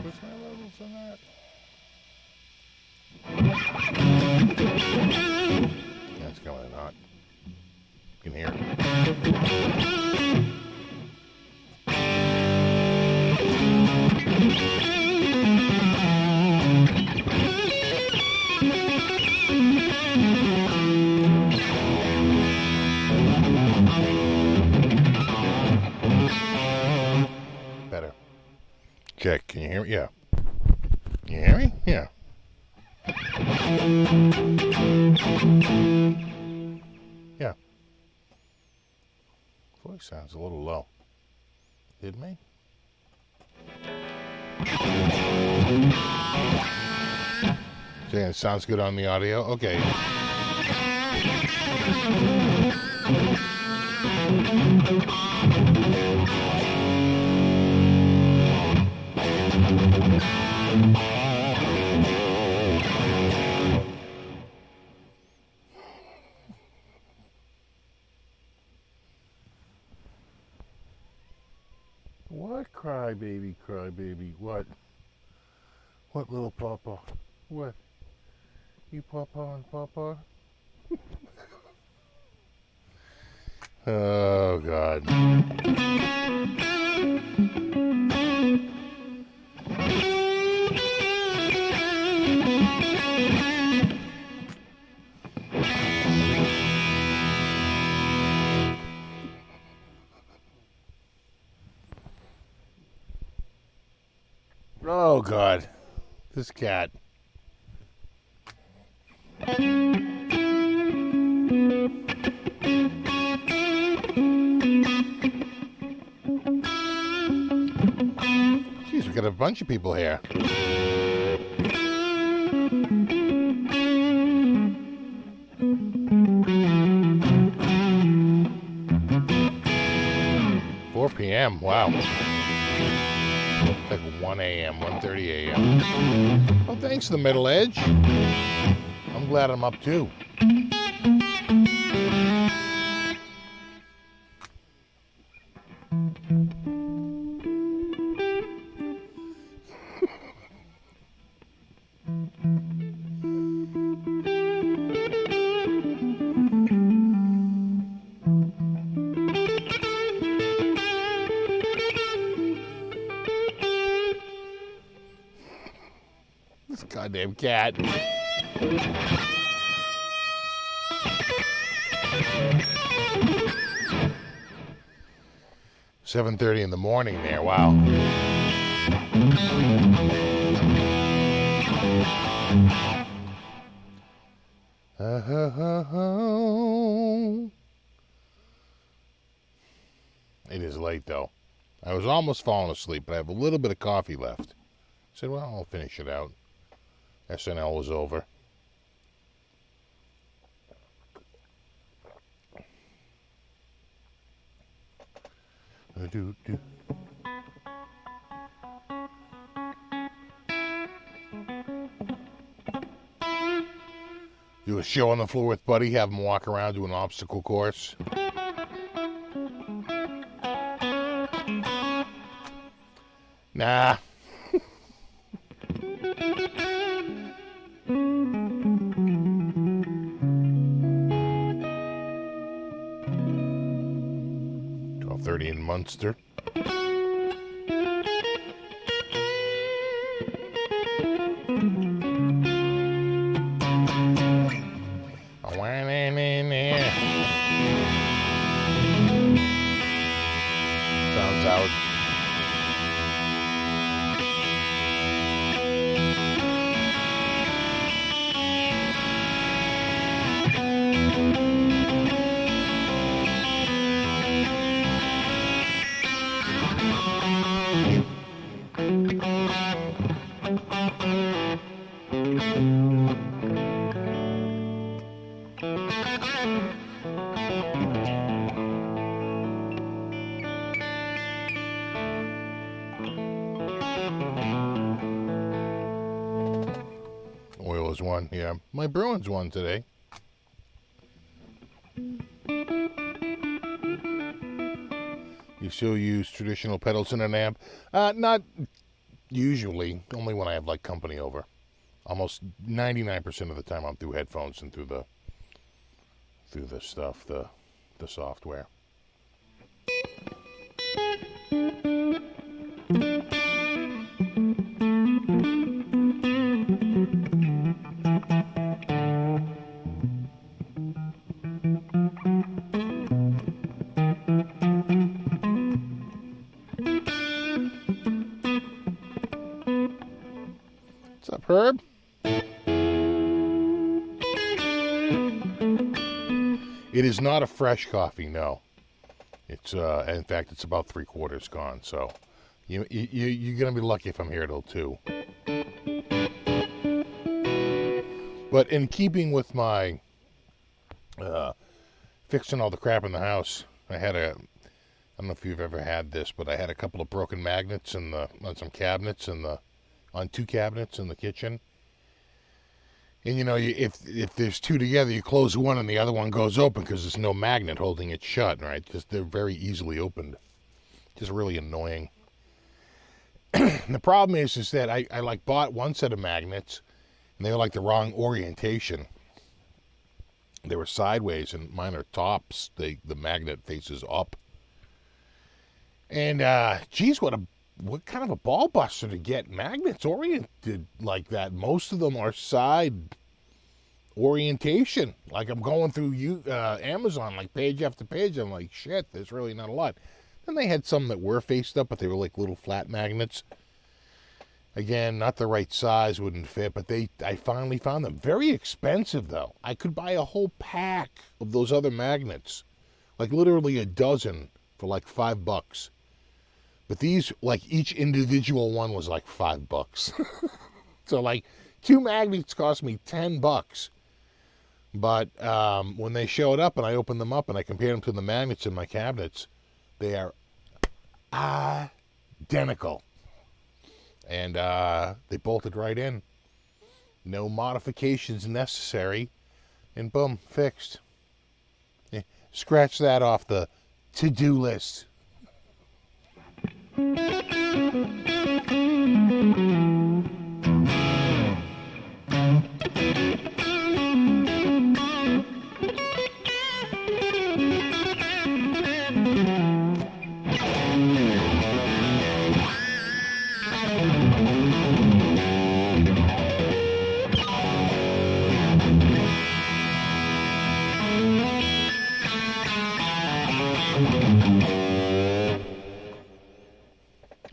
What's my levels on that? That's coming hot. You can hear it. Better. Check. Can you hear me? Yeah. Can you hear me? Yeah. Yeah. Voice sounds a little low. Did me? Saying it sounds good on the audio? Okay. What, crybaby, crybaby? What? What, little pawpaw? What? You pawpaw and pawpaw? Oh, God. Oh, God. This cat. Jeez, we got a bunch of people here. p.m. Wow. It's like 1 a.m., 1:30 a.m. Well, thanks to the Middle Edge. I'm glad I'm up too. This goddamn cat. $7:30 in the morning there. Wow. It is late though. I was almost falling asleep, but I have a little bit of coffee left. I said, well, I'll finish it out. SNL was over. Do. Do a show on the floor with Buddy, have him walk around, do an obstacle course. Nah. $12:30 in Munster. Sounds out. won. Yeah, my Bruins won today. You still use traditional pedals in an amp? Not usually. Only when I have like company over. Almost 99% of the time, I'm through headphones and through the stuff, the software. What's up, Herb? It is not a fresh coffee, no. It's in fact, it's about 3/4 gone. So, you're gonna be lucky if I'm here till 2. But in keeping with my fixing all the crap in the house, I don't know if you've ever had this, but I had a couple of broken magnets on some cabinets on 2 cabinets in the kitchen. And if there's 2 together, you close one and the other one goes open because there's no magnet holding it shut, right? Just they're very easily opened. Just really annoying. And the problem is that I like bought one set of magnets, and they were like the wrong orientation. They were sideways, and mine are tops. The magnet faces up. And geez, what kind of a ball buster to get magnets oriented like that. Most of them are side orientation. Like I'm going through Amazon, like page after page. I'm like, shit, there's really not a lot. Then they had some that were faced up, but they were like little flat magnets. Again, not the right size, wouldn't fit, but I finally found them. Very expensive, though. I could buy a whole pack of those other magnets. Like literally a dozen for like $5. But these, like each individual one was like $5. So like 2 magnets cost me $10. But when they showed up and I opened them up and I compared them to the magnets in my cabinets, they are identical. And they bolted right in. No modifications necessary. And boom, fixed. Yeah, scratch that off the to-do list.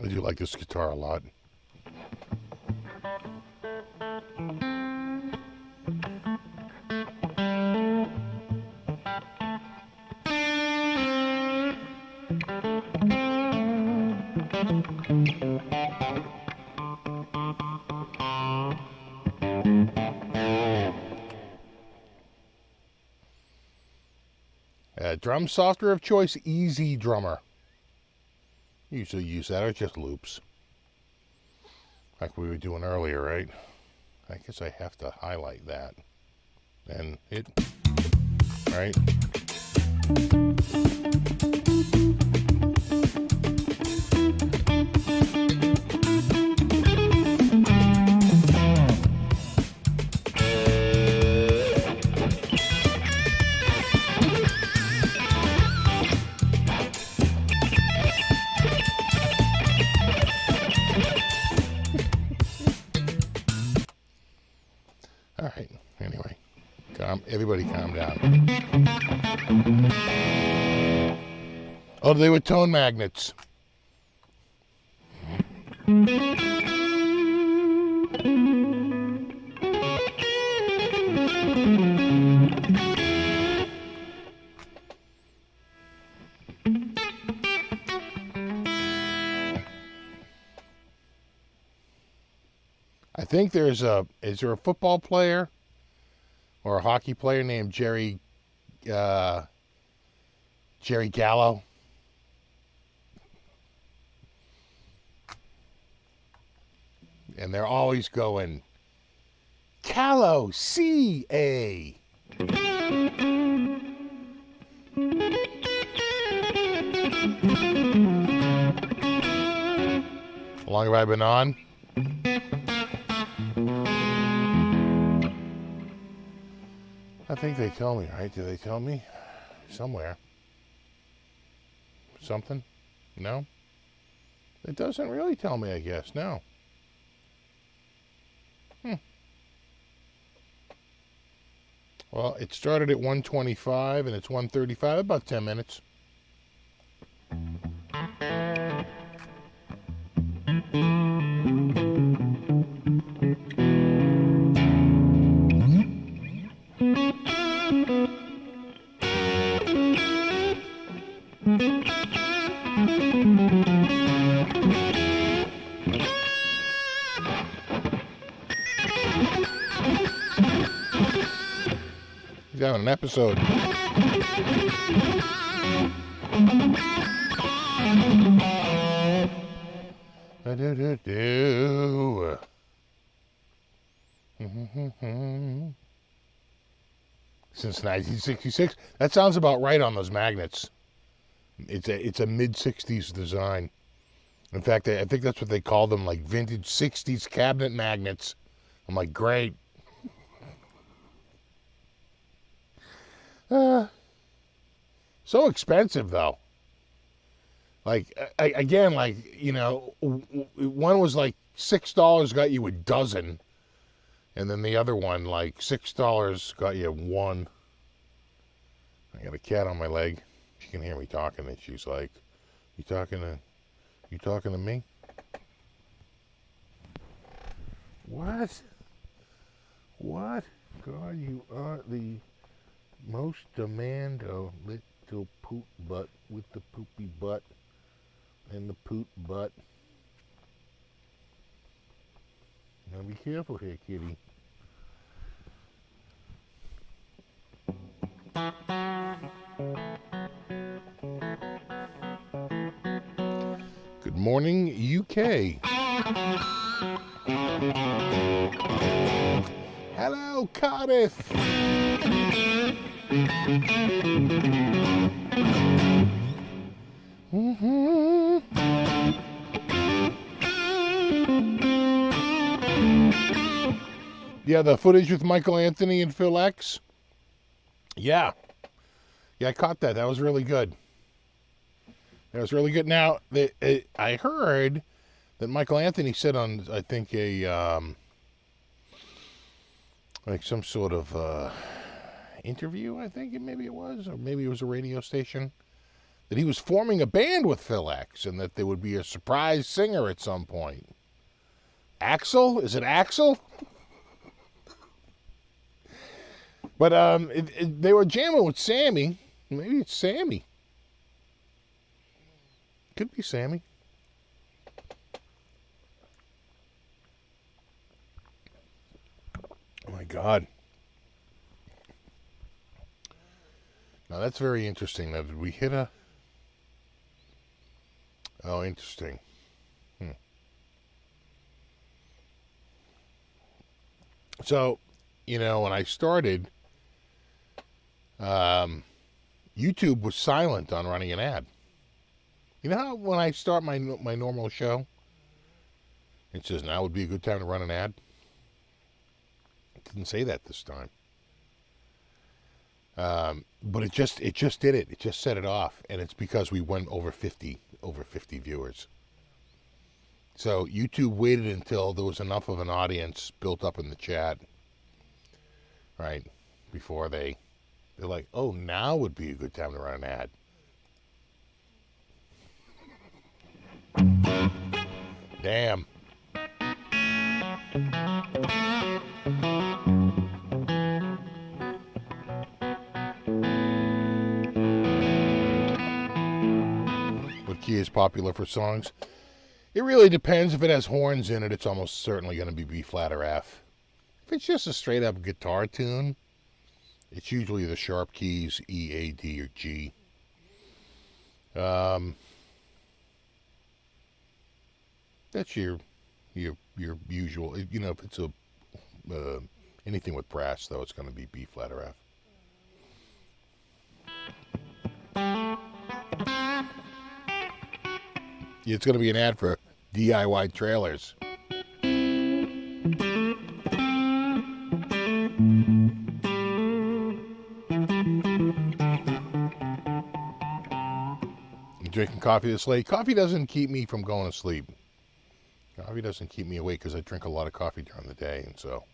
I do like this guitar a lot. Drum software of choice, Easy Drummer. Usually use that, or just loops. Like we were doing earlier, right? I guess I have to highlight that. And it, right? All right, anyway, everybody calm down. Oh, they were tone magnets. I think is there a football player or a hockey player named Jerry Gallo? And they're always going, Callow, C-A. How long have I been on? I think they tell me, right? Do they tell me? Somewhere. Something? No? It doesn't really tell me, I guess. No. Well, it started at 1:25 and it's 1:35, about 10 minutes. He's having an episode. Since 1966. That sounds about right on those magnets. It's a mid-60s design. In fact, I think that's what they call them, like vintage 60s cabinet magnets. I'm like, great. So expensive, though. Like, again, like, you know, one was like $6 got you a dozen. And then the other one, like $6 got you one. I got a cat on my leg. She can hear me talking, and she's like, you talking to me? What? God, you are the most demando little poop butt with the poopy butt and the poop butt. Now be careful here, kitty. Good morning, UK. Hello, Cardiff. Yeah, the footage with Michael Anthony and Phil X. Yeah, I caught that. That was really good. Now, I heard that Michael Anthony said on, I think, like some sort of interview, I think maybe it was, or maybe it was a radio station, that he was forming a band with Phil X and that there would be a surprise singer at some point. Axel? Is it Axel? But they were jamming with Sammy. Maybe it's Sammy. Could be Sammy. Oh my God. Now that's very interesting. Now, did we hit a... Oh, interesting. So, you know, when I started, YouTube was silent on running an ad. You know how when I start my normal show, it says now would be a good time to run an ad? It didn't say that this time. But it just did it. It just set it off, and it's because we went over 50 viewers. So YouTube waited until there was enough of an audience built up in the chat, right, before they're like, oh, now would be a good time to run an ad. Damn. What key is popular for songs? It really depends. If it has horns in it, it's almost certainly going to be B flat or F. If it's just a straight up guitar tune, it's usually the sharp keys E, A, D, or G. That's your usual. You know, if it's a Anything with brass, though, it's going to be B flat or F. It's going to be an ad for DIY trailers. I'm drinking coffee this late. Coffee doesn't keep me from going to sleep. Coffee doesn't keep me awake because I drink a lot of coffee during the day, and so,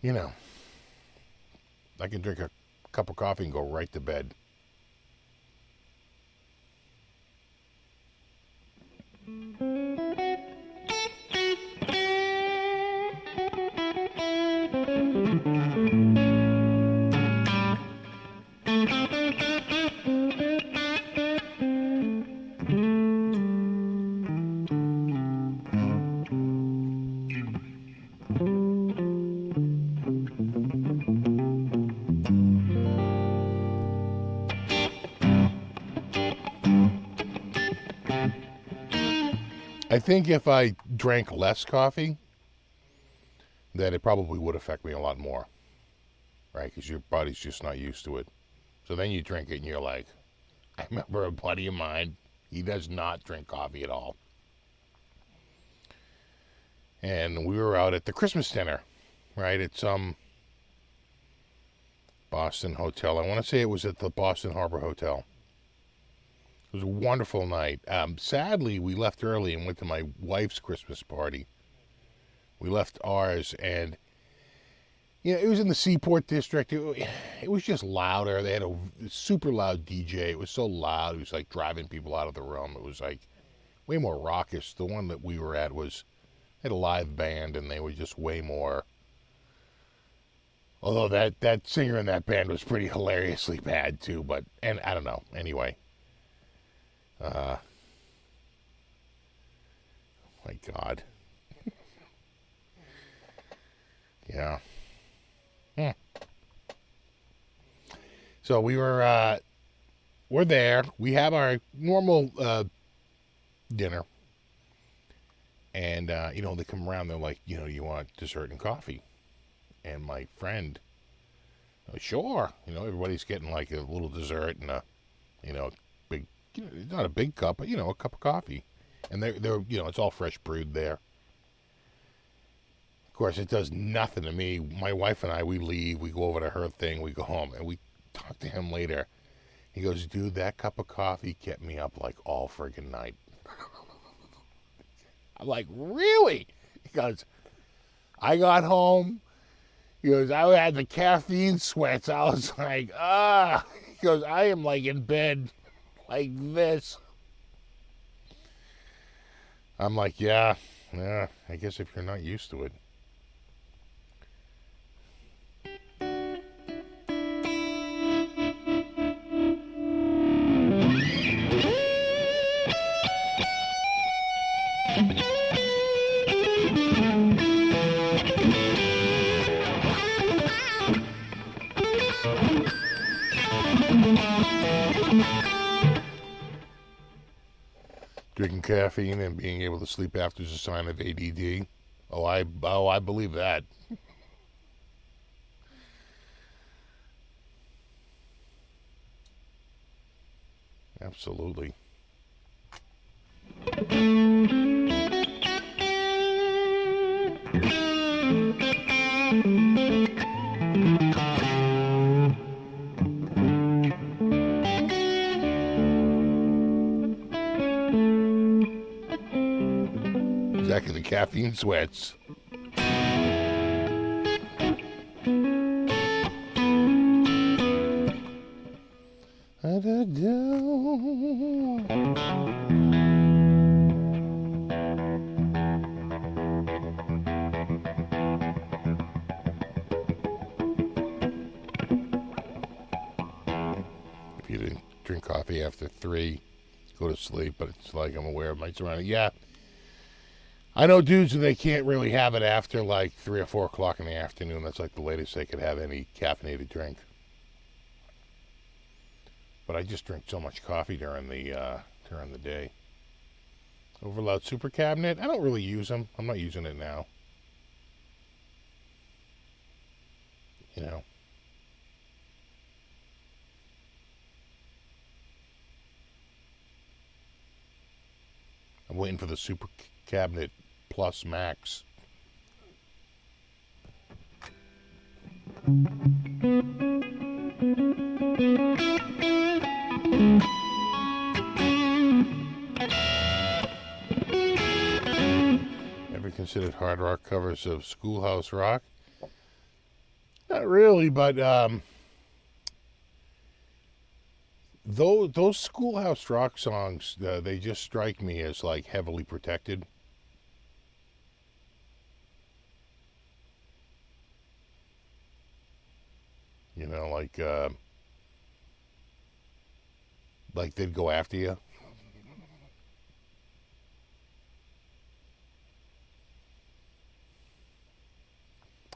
you know, I can drink a cup of coffee and go right to bed. I think if I drank less coffee, then it probably would affect me a lot more, right? Because your body's just not used to it. So then you drink it and you're like, I remember a buddy of mine, he does not drink coffee at all. And we were out at the Christmas dinner, right? At some Boston hotel. I want to say it was at the Boston Harbor Hotel. It was a wonderful night. Sadly, we left early and went to my wife's Christmas party. We left ours, and it was in the Seaport District. It was just louder. They had a super loud DJ. It was so loud. It was like driving people out of the room. It was like way more raucous. The one that we were at had a live band, and they were just way more. Although that singer in that band was pretty hilariously bad too. And I don't know. Anyway. My God. Yeah. So we're there. We have our normal dinner. And, they come around. They're like, you want dessert and coffee? And my friend, sure. Everybody's getting like a little dessert and a, big, not a big cup, but, a cup of coffee. And they're it's all fresh brewed there. Of course, it does nothing to me. My wife and I, we leave. We go over to her thing. We go home. And we talk to him later. He goes, dude, that cup of coffee kept me up like all friggin' night. I'm like, really? He goes, I got home. He goes, I had the caffeine sweats. I was like, He goes, I am like in bed like this. I'm like, yeah, I guess if you're not used to it. Drinking caffeine and being able to sleep after is a sign of ADD. Oh, I believe that. Absolutely. Exactly, the caffeine sweats. If you didn't drink coffee after 3, go to sleep, but it's like I'm aware of my surroundings. Yeah. I know dudes and they can't really have it after like 3 or 4 o'clock in the afternoon. That's like the latest they could have any caffeinated drink. But I just drink so much coffee during the day. Overloud Super Cabinet. I don't really use them. I'm not using it now. You know, I'm waiting for the Super Cabinet Plus Max. Ever considered hard rock covers of Schoolhouse Rock? Not really, but those Schoolhouse Rock songs, they just strike me as like heavily protected. You know, like they'd go after you.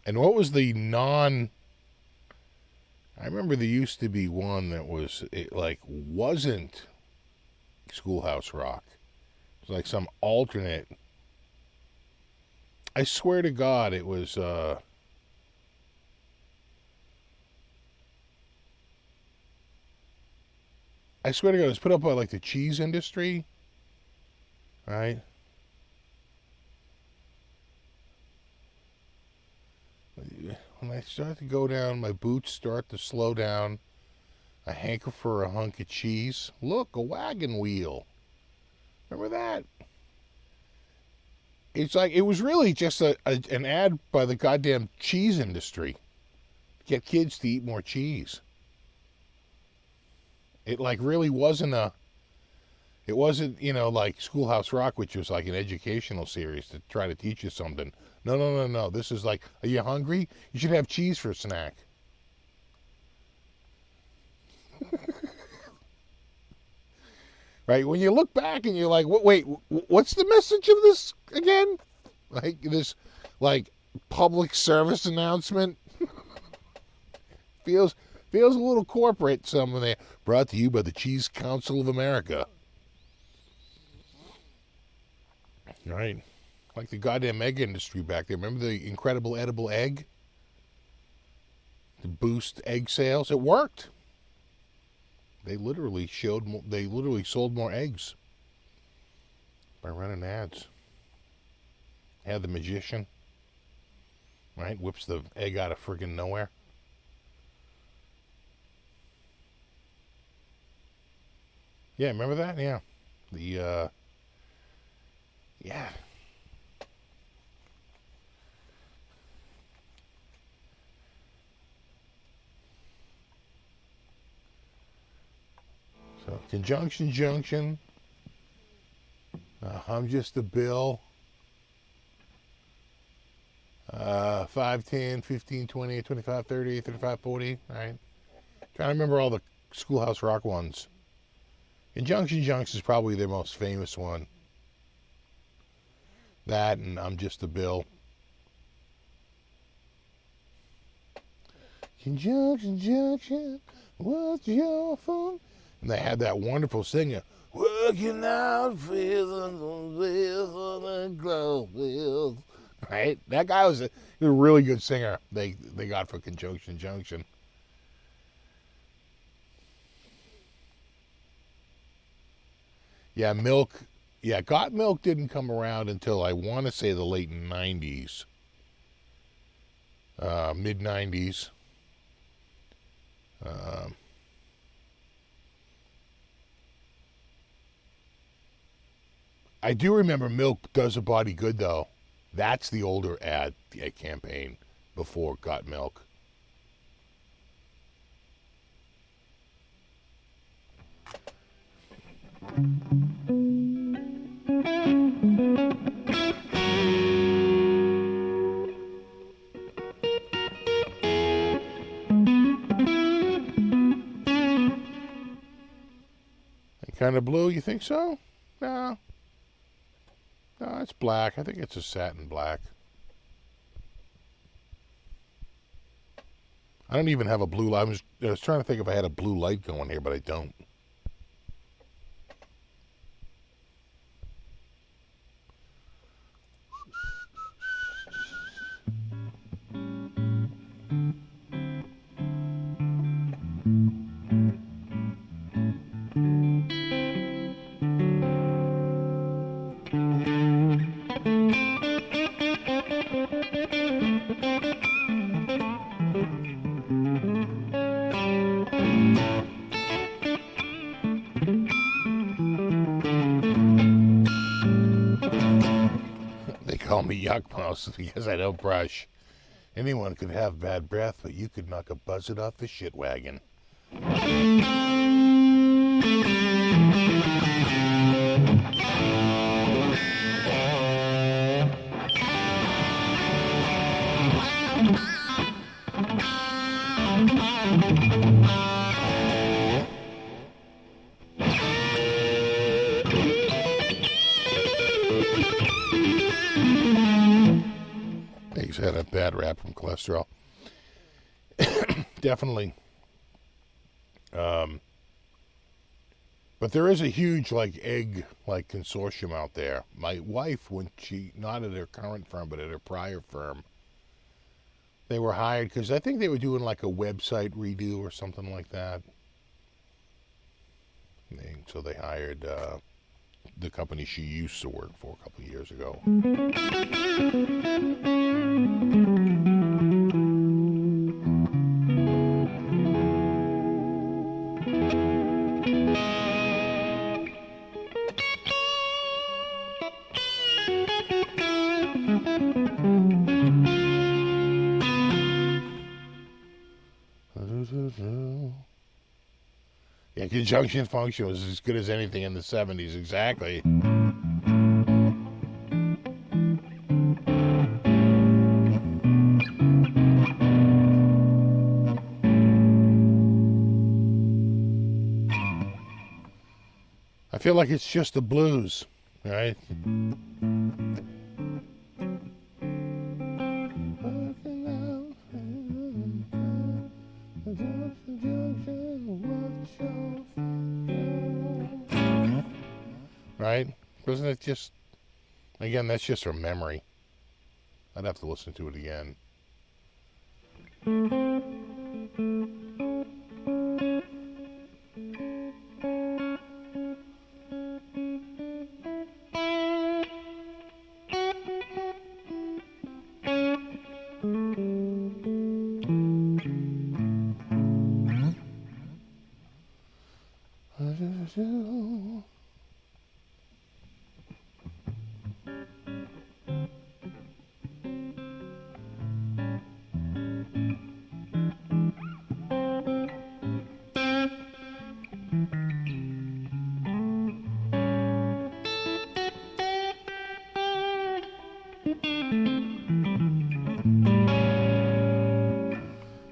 And what was the non? I remember there used to be one that was it like wasn't Schoolhouse Rock. It was like some alternate. I swear to God, it was. I swear to God, it was put up by like the cheese industry, right? When I start to go down, my boots start to slow down. I hanker for a hunk of cheese. Look, a wagon wheel. Remember that? It's like it was really just an ad by the goddamn cheese industry to get kids to eat more cheese. It like really wasn't a. It wasn't, like Schoolhouse Rock, which was like an educational series to try to teach you something. No, no, no, no. This is like, are you hungry? You should have cheese for a snack. Right? When you look back and you're like, wait, what's the message of this again? Like this, like public service announcement feels feels a little corporate. Some of there, brought to you by the Cheese Council of America. Right? Like the goddamn egg industry back there. Remember the incredible edible egg to boost egg sales? It worked. They literally sold more eggs by running ads. Had the magician, right? Whips the egg out of friggin' nowhere. Yeah, remember that? Yeah. Yeah. So, conjunction, junction. I'm just a bill. 5, 10, 15, 20, 25, 30, 35, 40. Right? Trying to remember all the Schoolhouse Rock ones. Conjunction Junction is probably their most famous one. That and I'm Just a Bill. Conjunction Junction, what's your fun? And they had that wonderful singer. Working out feelings on the glow wheels. Right? That guy was a really good singer they got for Conjunction Junction. Yeah, Milk. Yeah, Got Milk didn't come around until I want to say the late 90s, mid 90s. I do remember Milk Does a Body Good, though. That's the older ad campaign before Got Milk. Kind of blue, you think so? No. No, it's black. I think it's a satin black. I don't even have a blue light. I was trying to think if I had a blue light going here, but I don't. They call me Yuck Mouse because I don't brush. Anyone could have bad breath, but you could knock a buzzard off a shit wagon. Eggs had a bad rap from cholesterol. Definitely. But there is a huge egg consortium out there. My wife, when she, not at her current firm, but at her prior firm, they were hired because I think they were doing a website redo or something like that. So they hired the company she used to work for a couple of years ago. Yeah, conjunction function was as good as anything in the 70s, exactly. I feel like it's just the blues, right? Right? Wasn't it just, again, that's just from memory. I'd have to listen to it again.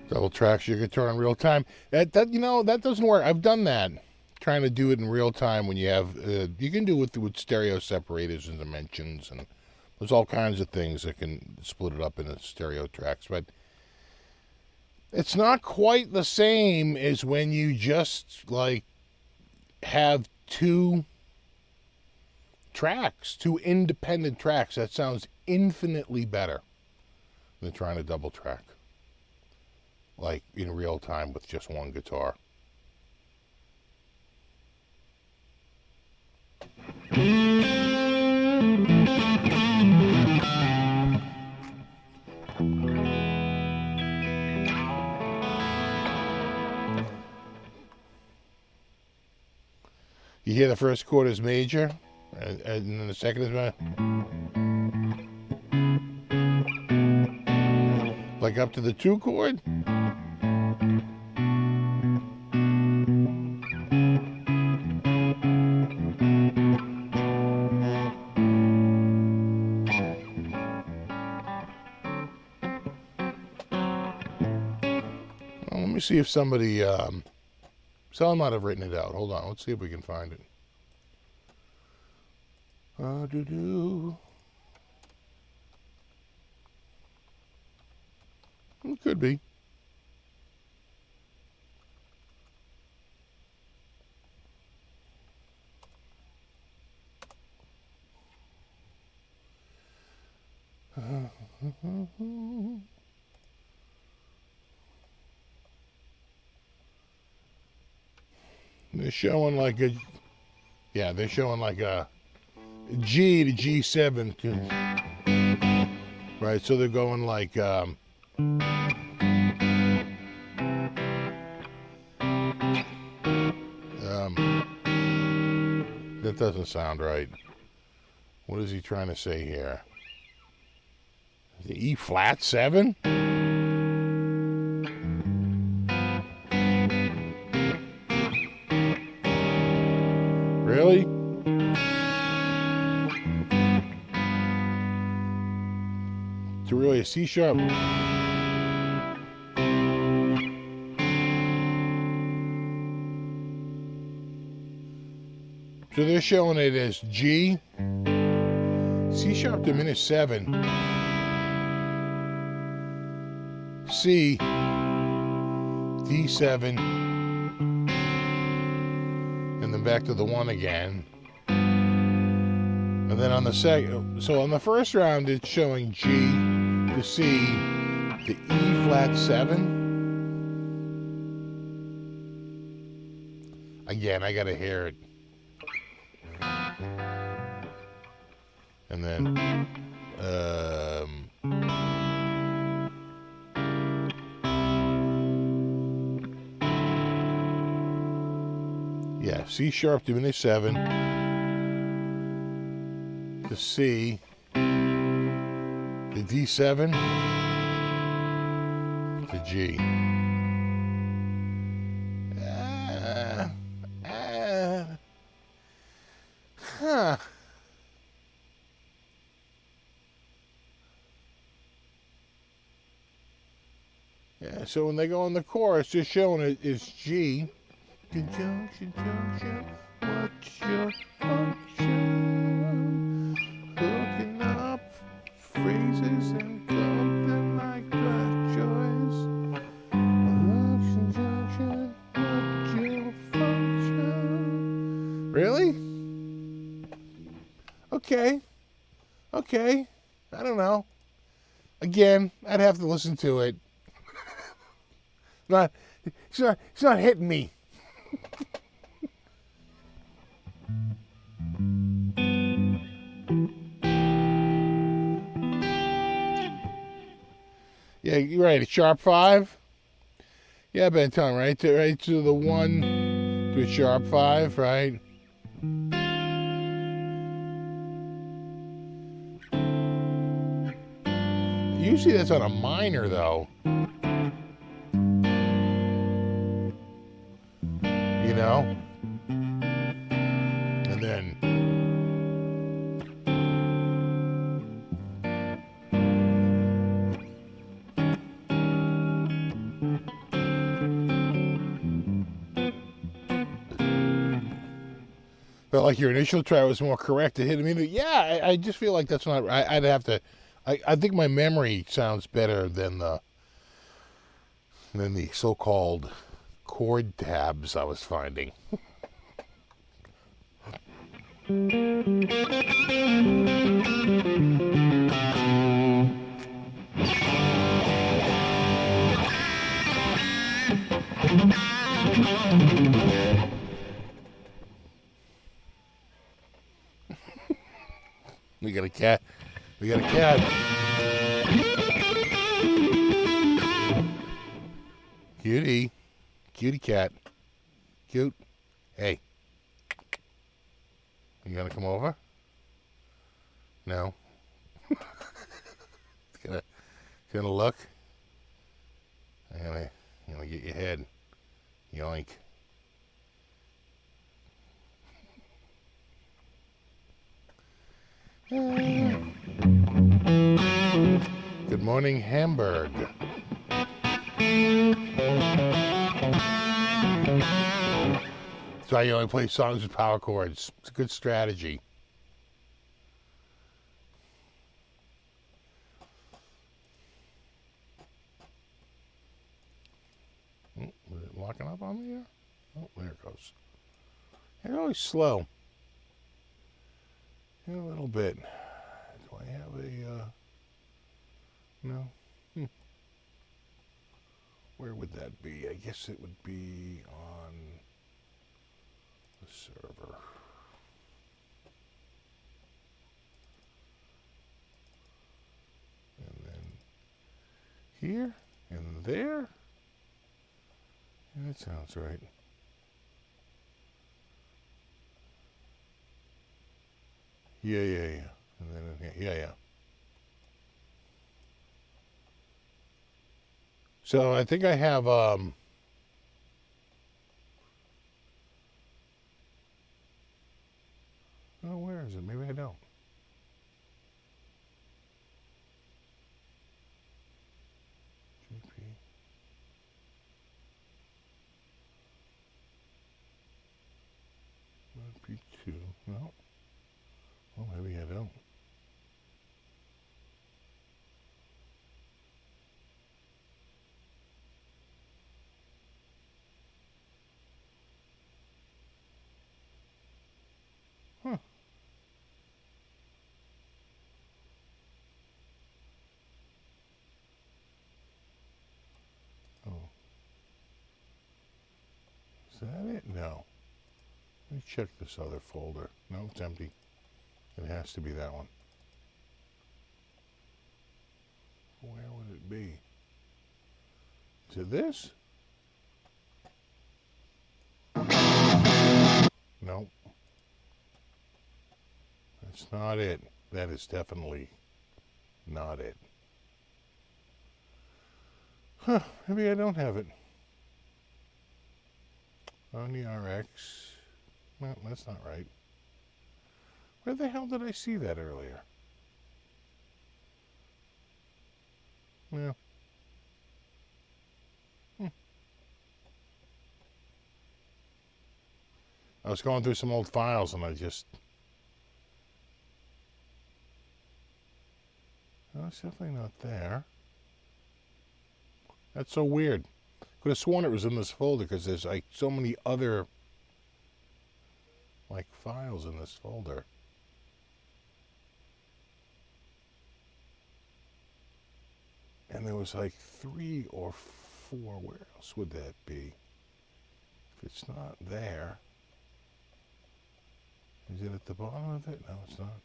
Double tracks your guitar in real time. That doesn't work. I've done that. Trying to do it in real time when you have you can do it with stereo separators and dimensions, and there's all kinds of things that can split it up into stereo tracks, but it's not quite the same as when you just have two tracks, two independent tracks. That sounds infinitely better than trying to double track in real time with just one guitar. You hear the first chord is major, and then the second is up to the 2 chord. Well, let me see if somebody, someone might have written it out. Hold on, let's see if we can find it. It could be. They're showing like a, yeah, they're showing like a G to G7, right? So they're going like, that doesn't sound right. What is he trying to say here? The E flat 7? Really? It's really a C sharp. So they're showing it as G, C sharp diminished 7, C, D7, and then back to the 1 again. And then on the second, so on the first round, it's showing G to C to E flat 7. Again, I gotta hear it. And then, yeah, C sharp diminished 7 to C to D7 to G. Huh. Yeah, so when they go in the chorus, just showing it is G. Conjunction, junction, what's your function? Hooking up phrases and clumping like black choice. Conjunction, junction, what's your function? Really? Okay. Okay. I don't know. Again, I'd have to listen to it. It's not hitting me. Yeah, you're right. A sharp 5. Yeah, Ben Tom, right to the 1 to a sharp 5, right? Usually that's on a minor, though. You know? And then... But like your initial try was more correct. It hit me. Yeah, I just feel like that's not... I'd have to... I think my memory sounds better than the so-called chord tabs I was finding. We got a cat. We got a cat. Cutie. Cutie cat. Cute. Hey. You gonna come over? No. gonna look. I'm gonna get your head. Yoink. Good morning, Hamburg. That's why you only play songs with power chords. It's a good strategy. Was it locking up on me here? Oh, there it goes. You're always slow. A little bit. Do I have a, no? Where would that be? I guess it would be on the server. And then here and there. Yeah, that sounds right. Yeah. And then in here. Yeah. So I think I have oh, where is it? Maybe I don't. GP. P2. No. Well, maybe I don't. Huh. Oh. Is that it? No. Let me check this other folder. No, it's empty. It has to be that one. Where would it be? Is it this? Nope. That's not it. That is definitely not it. Huh, maybe I don't have it. OmniRX. Well, that's not right. Where the hell did I see that earlier? Yeah. I was going through some old files and I just... No, it's definitely not there. That's so weird. Could have sworn it was in this folder because there's like so many other like files in this folder. And there was like 3 or 4. Where else would that be? If it's not there, is it at the bottom of it? No, it's not.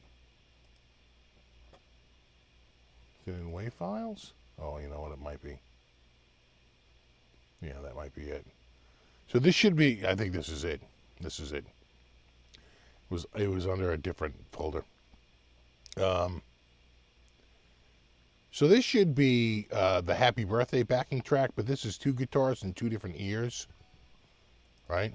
Is it in WAV files? Oh, you know what? It might be. Yeah, that might be it. So this should be, I think this is it. This is it. It was under a different folder. So this should be the Happy Birthday backing track, but this is 2 guitars and 2 different ears, right?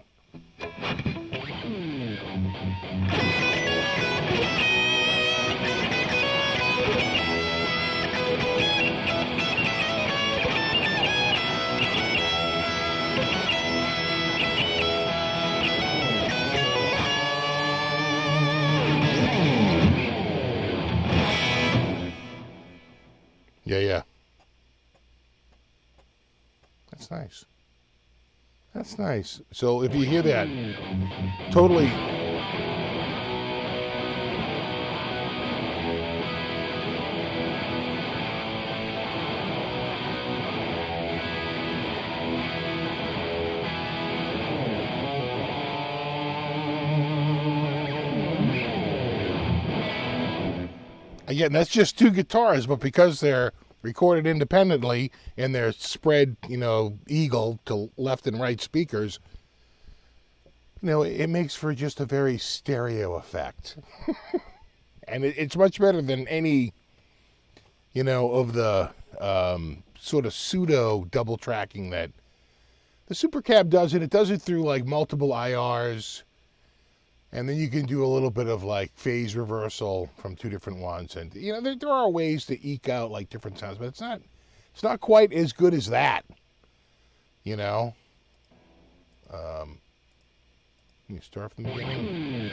Yeah. That's nice. That's nice. So if you hear that, totally... Again, that's just 2 guitars, but because they're recorded independently and they're spread, eagle to left and right speakers, it makes for just a very stereo effect. And it's much better than any, of the sort of pseudo double tracking that the Super Cab does. And it does it through like multiple IRs. And then you can do a little bit of like phase reversal from 2 different ones. And, there are ways to eke out like different sounds, but it's not quite as good as that, Can you start from the beginning?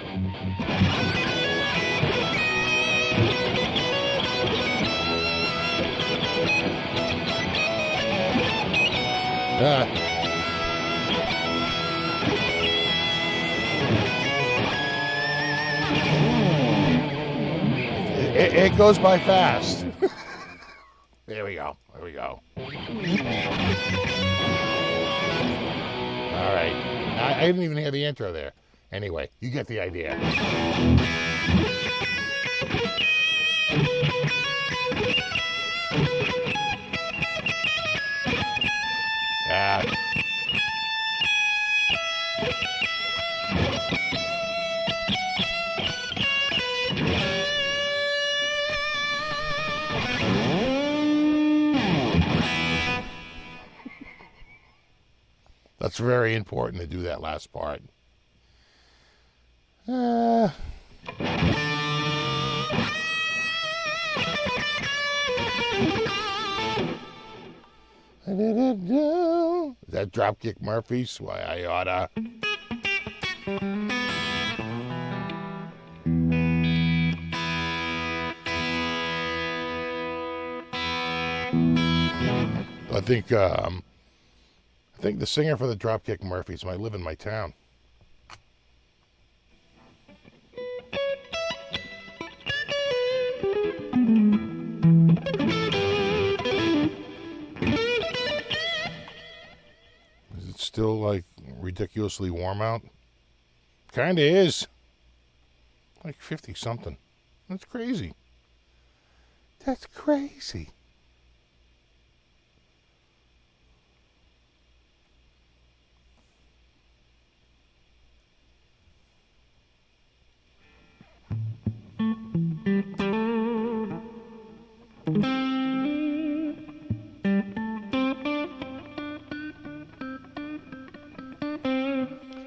It goes by fast. There we go. All right. I didn't even hear the intro there. Anyway, you get the idea. Ah. That's very important to do that last part. Is that Dropkick Murphys? Why, I oughta. I think the singer for the Dropkick Murphys might live in my town. Is it still like ridiculously warm out? Kinda is. Like 50 something. That's crazy. That's crazy.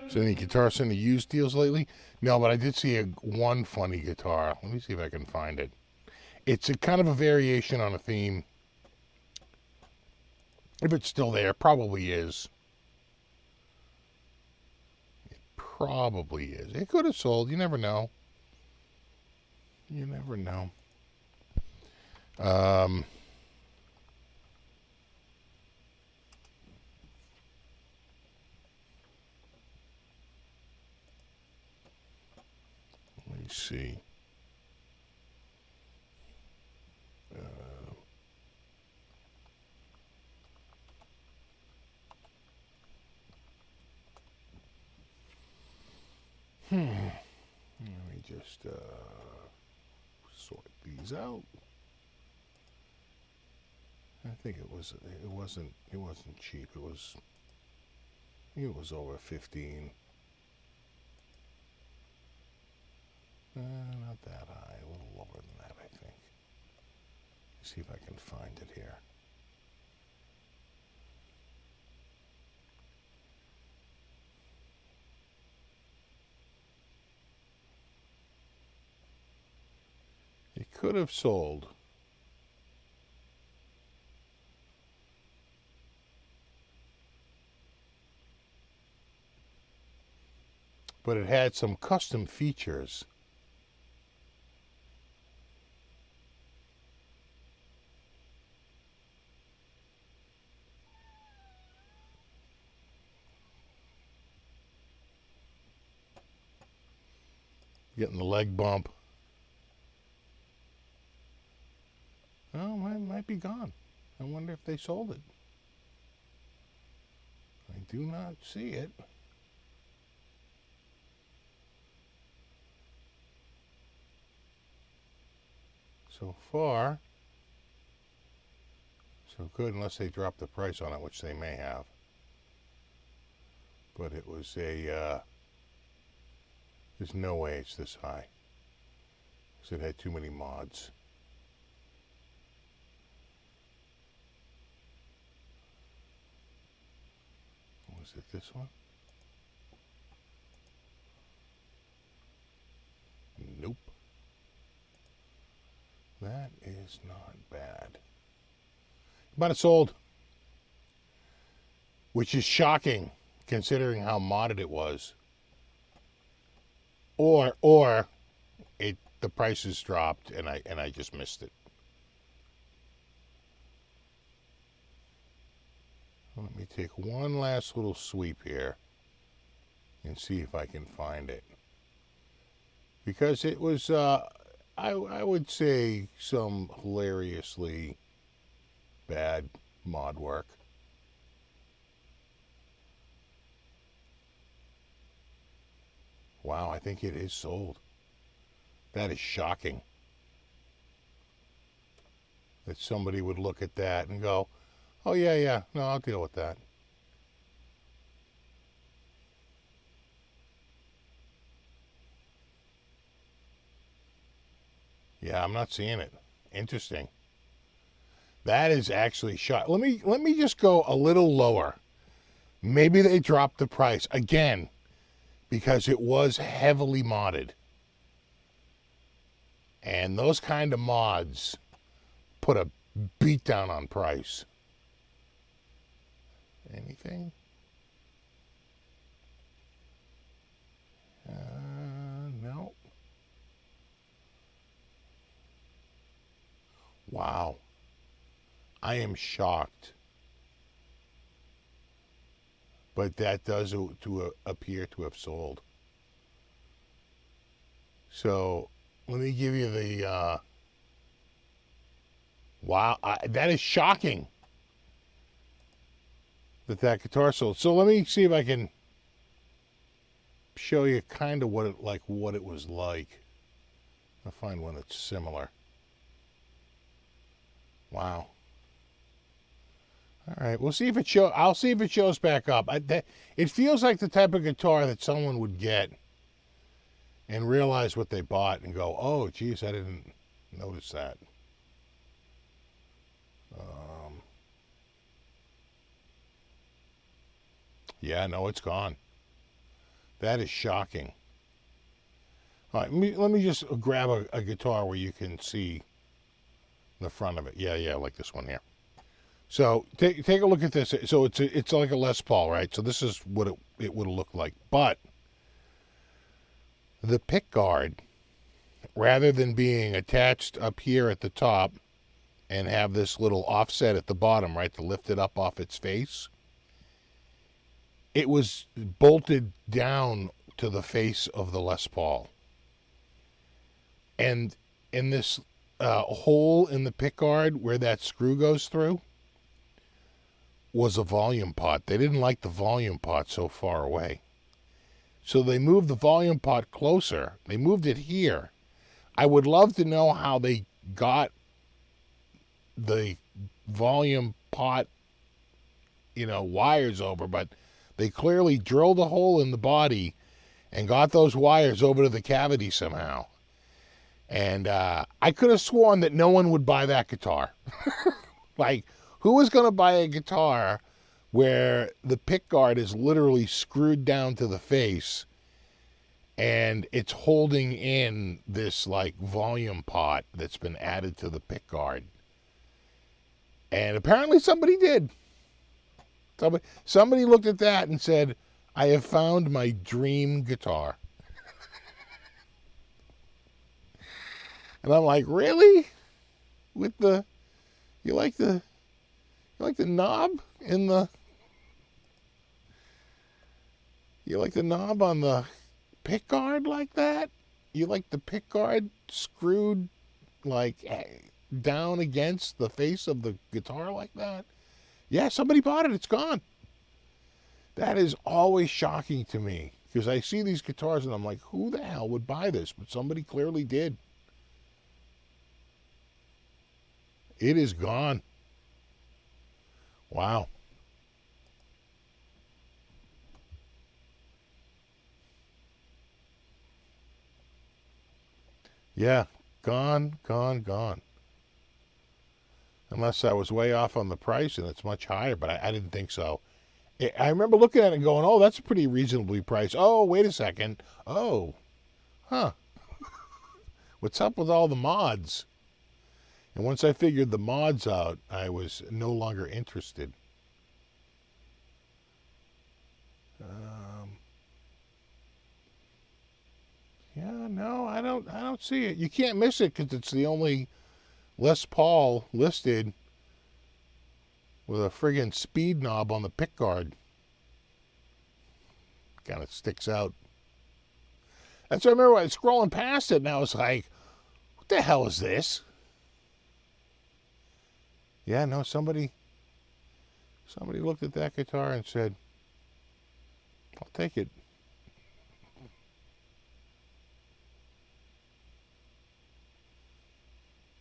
So any guitars in the used deals lately? No, but I did see one funny guitar. Let me see if I can find it. It's a kind of a variation on a theme. If it's still there, probably is. It probably is. It could have sold. You never know. You never know. Let me see. Let me just sort these out. I think it wasn't cheap. It was over 15. Not that high, a little lower than that, I think. See if I can find it here. It could have sold. But it had some custom features. Getting the leg bump. Oh, it might be gone. I wonder if they sold it. I do not see it. So far, so good, unless they drop the price on it, which they may have. But it was there's no way it's this high. Because it had too many mods. Was it this one? Nope. That is not bad. But it sold. Which is shocking, considering how modded it was. Or the prices dropped and I just missed it. Let me take one last little sweep here and see if I can find it. Because it was I would say some hilariously bad mod work. Wow, I think it is sold. That is shocking. That somebody would look at that and go, oh, yeah, yeah, no, I'll deal with that. Yeah, I'm not seeing it. Interesting. That is actually shot. Let me just go a little lower. Maybe they dropped the price again because it was heavily modded. And those kind of mods put a beat down on price. Anything? No. Wow. I am shocked. But that does appear to have sold. So let me give you the wow. That is shocking that guitar sold. So let me see if I can show you kind of what it was like. I'll find one that's similar. Wow. All right, we'll see if it show. I'll see if it shows back up. It feels like the type of guitar that someone would get and realize what they bought and go, "Oh, geez, I didn't notice that." Yeah, no, it's gone. That is shocking. All right, let me just grab a guitar where you can see the front of it. Yeah, yeah, like this one here. So take a look at this. So it's like a Les Paul, right? So this is what it would have looked like. But the pick guard, rather than being attached up here at the top and have this little offset at the bottom, right, to lift it up off its face, it was bolted down to the face of the Les Paul. And in this hole in the pickguard where that screw goes through was a volume pot. They didn't like the volume pot so far away. So they moved the volume pot closer. They moved it here. I would love to know how they got the volume pot, wires over, but they clearly drilled a hole in the body and got those wires over to the cavity somehow. And I could have sworn that no one would buy that guitar. Like, who was going to buy a guitar where the pickguard is literally screwed down to the face and it's holding in this, like, volume pot that's been added to the pickguard? And apparently somebody did. Somebody looked at that and said, I have found my dream guitar. And I'm like, really? You like the knob in the, you like the knob on the pickguard like that? You like the pickguard screwed like down against the face of the guitar like that? Yeah, somebody bought it. It's gone. That is always shocking to me because I see these guitars and I'm like, who the hell would buy this? But somebody clearly did. It is gone. Wow. Yeah, gone, gone, gone. Unless I was way off on the price and it's much higher, but I didn't think so. I remember looking at it and going, oh, that's pretty reasonably priced. Oh, wait a second. Oh, huh. What's up with all the mods? And once I figured the mods out, I was no longer interested. Yeah, no, I don't see it. You can't miss it because it's the only Les Paul listed with a friggin' speed knob on the pickguard. Kind of sticks out. That's what I remember when I was scrolling past it and I was like, what the hell is this? Yeah, no, somebody looked at that guitar and said, I'll take it.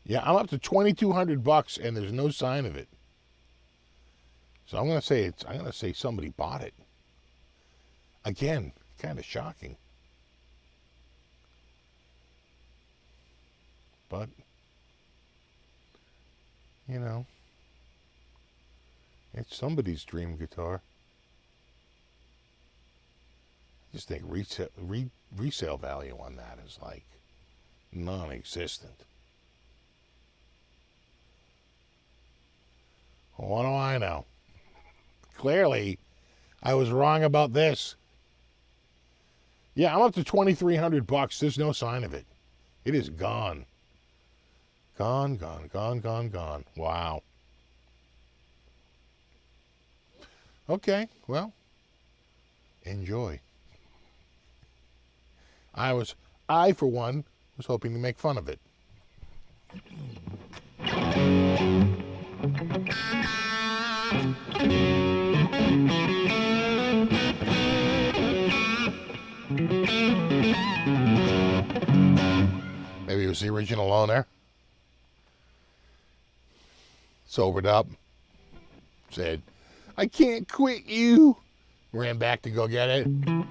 Yeah, I'm up to $2,200 and there's no sign of it. So I'm gonna say somebody bought it. Again, kind of shocking. But you know, it's somebody's dream guitar. I just think resale value on that is like non-existent. What do I know? Clearly, I was wrong about this. Yeah, I'm up to $2,300. There's no sign of it. It is gone. Gone, gone, gone, gone, gone. Wow. Okay, well, enjoy. I for one, was hoping to make fun of it. Maybe it was the original owner. Sobered up. Said, I can't quit you. Ran back to go get it. Can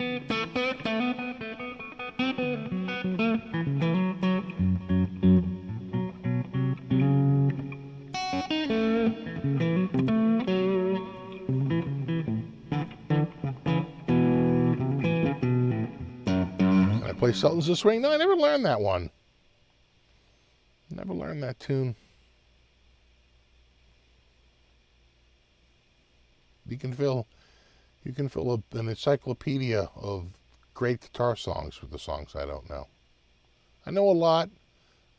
I play Sultans of Swing? No, I never learned that one. Never learned that tune. You can fill an encyclopedia of great guitar songs with the songs I don't know. I know a lot,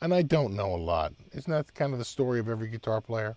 and I don't know a lot. Isn't that kind of the story of every guitar player?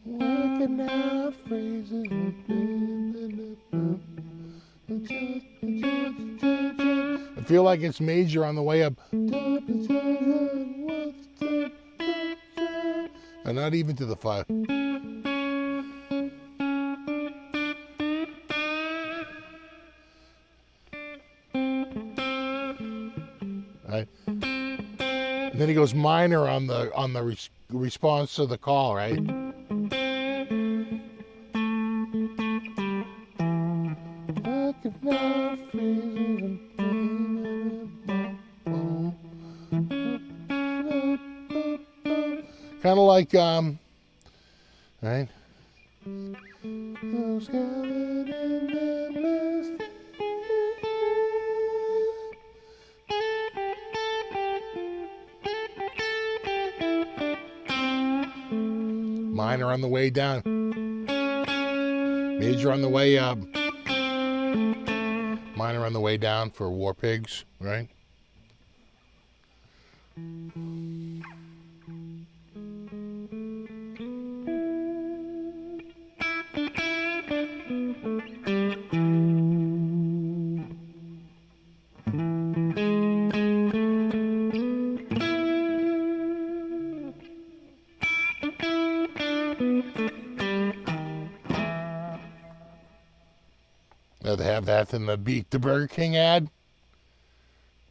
Working out phrases. I feel like it's major on the way up. And not even to the 5. Right? And then he goes minor on the response to the call, right? Kind of like, right? Minor on the way down. Major on the way up. Minor on the way down for War Pigs, right? They have that in the Beat the Burger King ad.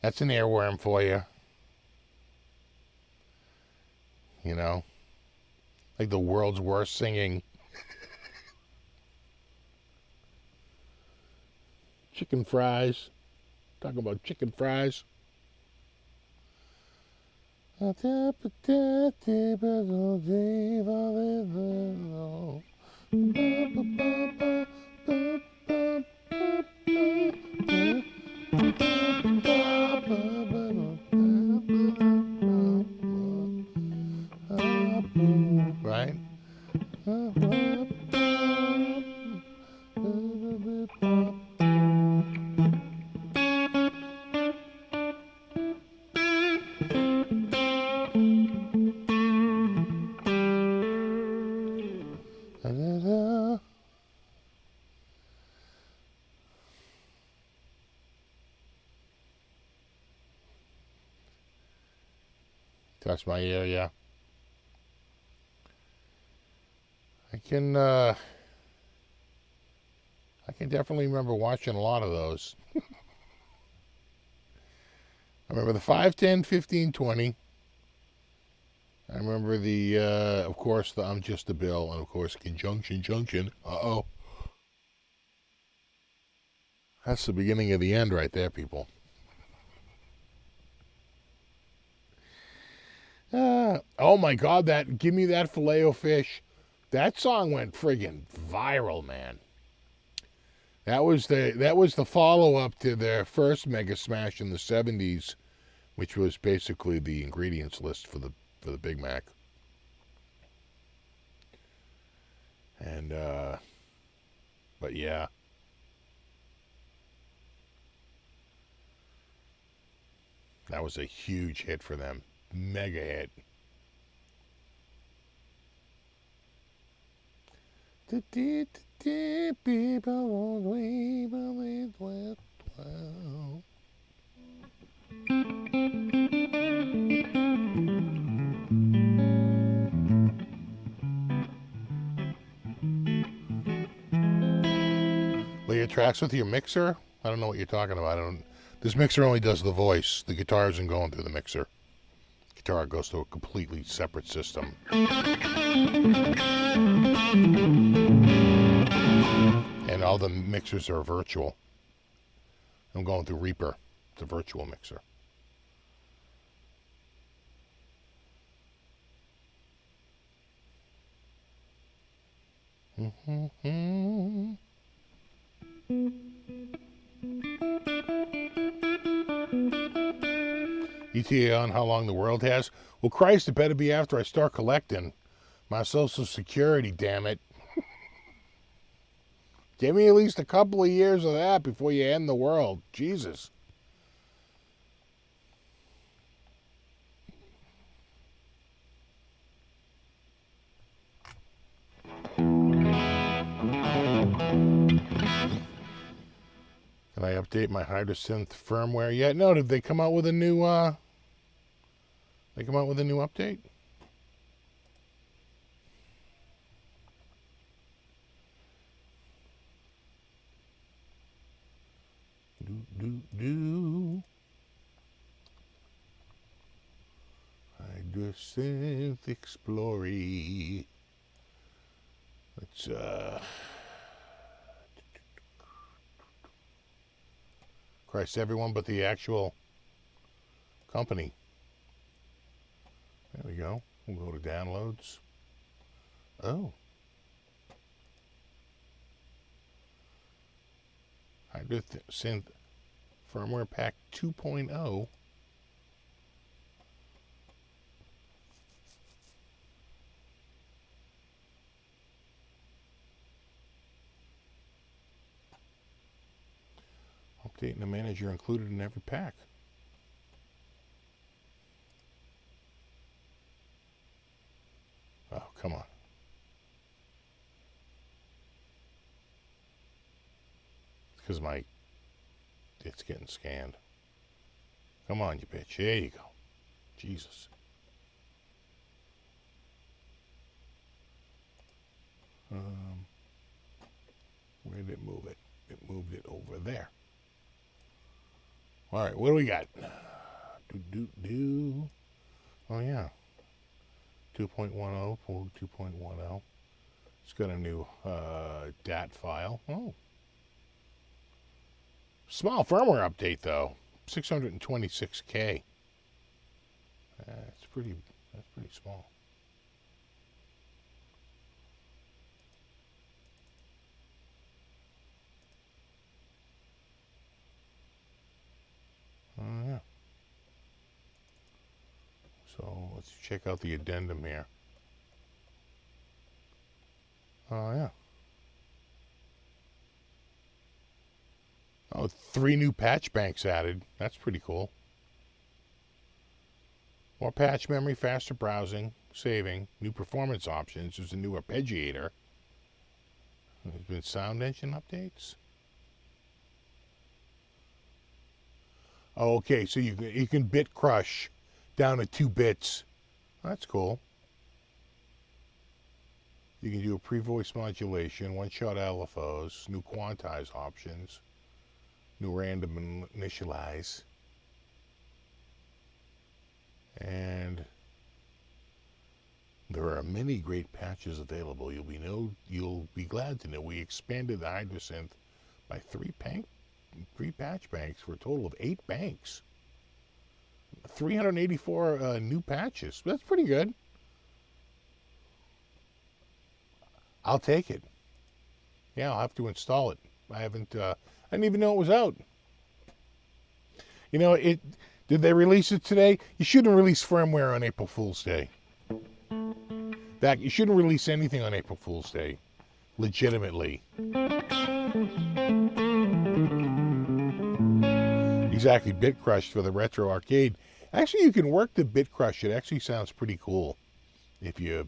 That's an earworm for you. You know? Like the world's worst singing. Chicken fries. Talking about chicken fries. Touch my ear, yeah. I can definitely remember watching a lot of those. I remember the 5, 10, 15, 20. I remember the, of course, the I'm Just a Bill, and of course, Conjunction Junction. Uh-oh. That's the beginning of the end right there, people. Oh my God, that Give Me That Filet-O-Fish. That song went friggin' viral, man. That was the follow-up to their first mega smash in the 70s, which was basically the ingredients list for the Big Mac. And but yeah. That was a huge hit for them. Mega hit. People won't leave with well. Lay your tracks with your mixer? I don't know what you're talking about. This mixer only does the voice. The guitar isn't going through the mixer. Guitar goes to a completely separate system. And all the mixers are virtual. I'm going through Reaper. It's a virtual mixer. ETA on how long the world has? Well, Christ, it better be after I start collecting my Social Security, damn it. Give me at least a couple of years of that before you end the world. Jesus. Can I update my Hydrosynth firmware yet? No, did they come out with a new update? Hydrosynth Explorer. Let's Christ, everyone but the actual company. There we go. We'll go to downloads. Oh. Hydrosynth Firmware Pack 2.0. Updating the manager included in every pack. Oh, come on. Because it's getting scanned. Come on, you bitch. There you go. Jesus. Where did it move it? It moved it over there. All right, what do we got? Oh, yeah. 2.10, 2.10. It's got a new DAT file. Oh. Small firmware update, though. 626K. That's pretty small. Oh, yeah. So let's check out the addendum here. Oh, yeah. Oh, 3 new patch banks added. That's pretty cool. More patch memory, faster browsing, saving, new performance options. There's a new arpeggiator. There's been sound engine updates. Oh, okay, so you can bit crush down to 2 bits That's cool. You can do a pre-voice modulation, one-shot LFOs, new quantize options, new random initialize, and there are many great patches available. You'll be glad to know we expanded the HydroSynth by three patch banks for a total of 8 banks. 384 new patches. That's pretty good. I'll take it. Yeah, I'll have to install it. I didn't even know it was out. You know, did they release it today? You shouldn't release firmware on April Fool's Day. You shouldn't release anything on April Fool's Day. Legitimately. Exactly, BitCrush for the retro arcade. Actually, you can work the BitCrush. It actually sounds pretty cool. If you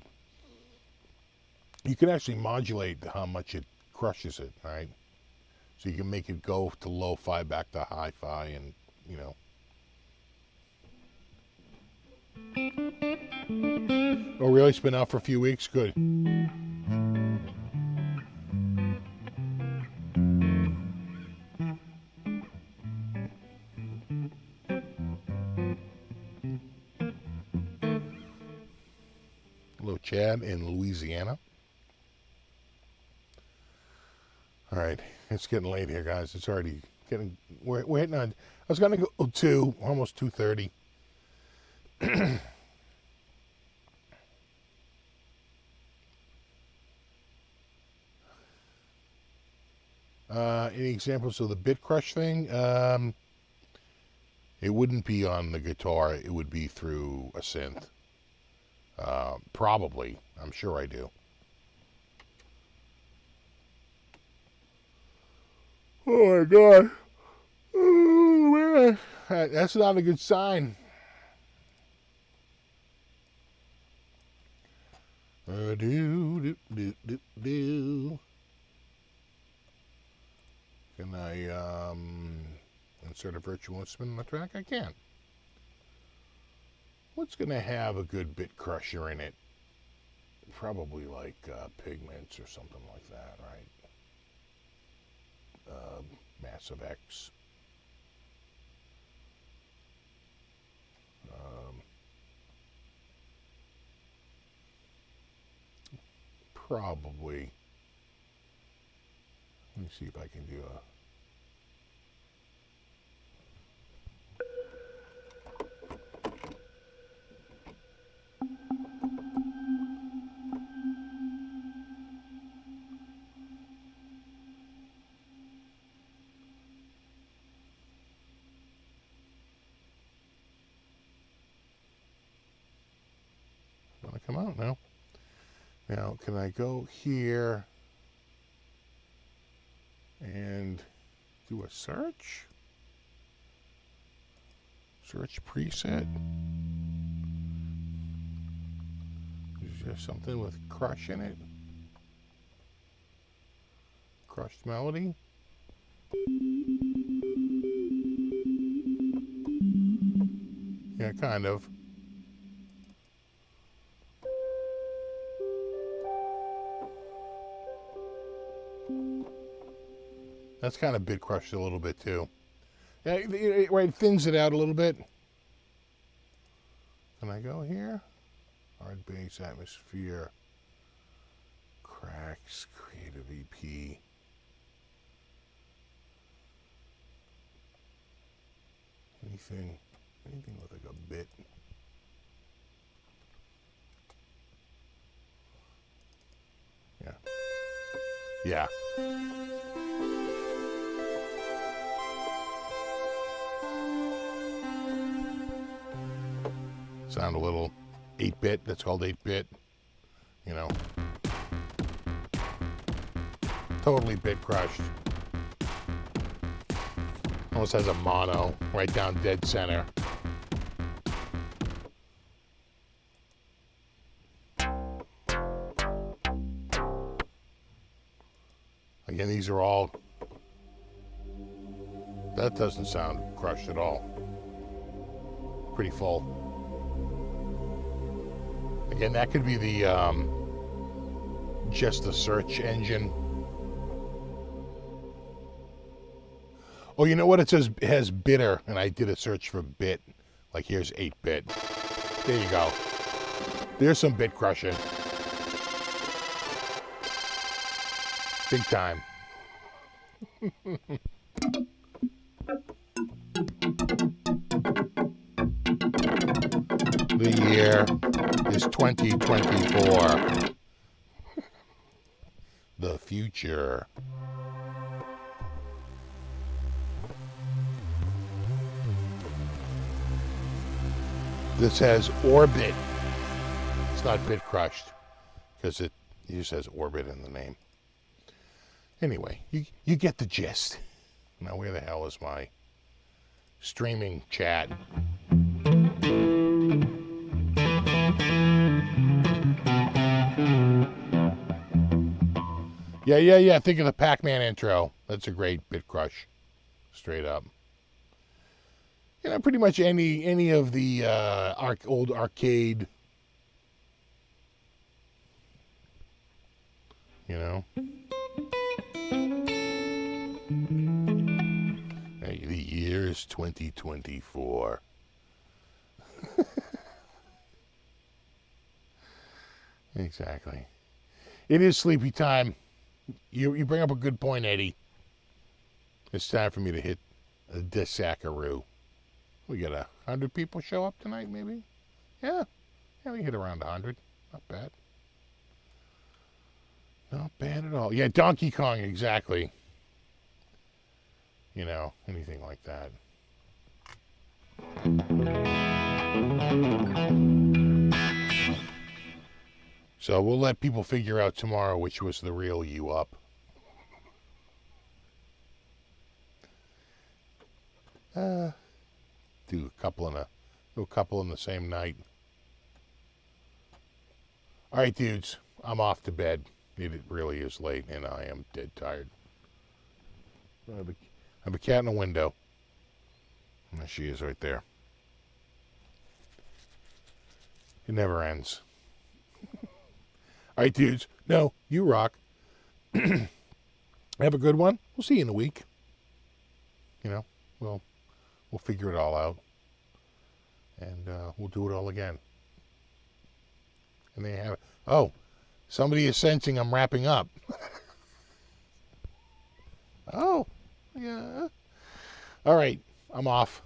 can actually modulate how much it crushes it, right? So you can make it go to lo-fi back to hi-fi, and you know. Oh, really? It's been out for a few weeks? Good. Hello, Chad in Louisiana. All right, it's getting late here, guys. It's already getting. We're hitting on. I was gonna go 2, almost 2:30. Any examples of the BitCrush thing? It wouldn't be on the guitar. It would be through a synth. Probably. I'm sure I do. Oh my God. Oh man. That's not a good sign. Do. Can I insert a virtual instrument on the track? I can. What's going to have a good bit crusher in it? Probably like Pigments or something like that, right? Massive X. Probably. Let me see if I can do a. Want to come out now? Now, can I go here and do a search? Search preset. Is there something with crush in it? Crushed melody? Yeah, kind of. That's kind of bit crushed a little bit too. Yeah, right, thins it out a little bit. Can I go here? Hard bass, atmosphere, cracks, creative EP. Anything with like a bit. Yeah. Yeah. Sound a little 8-bit. That's called 8-bit. You know. Totally bit crushed. Almost has a mono right down dead center. Again, these are all. That doesn't sound crushed at all. Pretty full. Again, that could be the just the search engine. Oh, you know what? It says it has bitter, and I did a search for bit. Like, here's 8-bit. There you go. There's some bit crushing. Big time. The year is 2024. The future. This has Orbit. It's not Bit Crushed because it just has Orbit in the name. Anyway, you get the gist. Now, where the hell is my streaming chat? Yeah. Think of the Pac-Man intro. That's a great Bit Crush. Straight up. You know, pretty much any of the old arcade, you know. Hey, the year is 2024. Exactly. It is sleepy time. You bring up a good point, Eddie. It's time for me to hit a Desackaroo. We got 100 people show up tonight, maybe? Yeah, we hit around 100. Not bad. Not bad at all. Yeah, Donkey Kong, exactly. You know, anything like that. So we'll let people figure out tomorrow which was the real you up. Do a couple in the same night. All right, dudes, I'm off to bed. It really is late, and I am dead tired. I have a cat in the window. There she is right there. It never ends. All right, dudes. No, you rock. Have a good one. We'll see you in a week. You know, we'll figure it all out. And we'll do it all again. And they have it. Oh, somebody is sensing I'm wrapping up. Oh, yeah. All right, I'm off.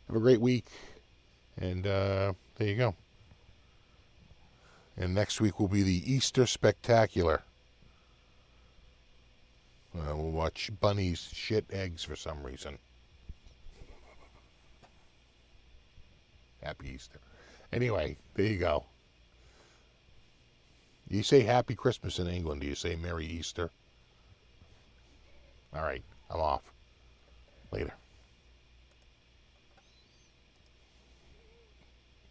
Have a great week. And there you go. And next week will be the Easter Spectacular. We'll watch bunnies shit eggs for some reason. Happy Easter. Anyway, there you go. You say Happy Christmas in England. Do you say Merry Easter? All right, I'm off. Later.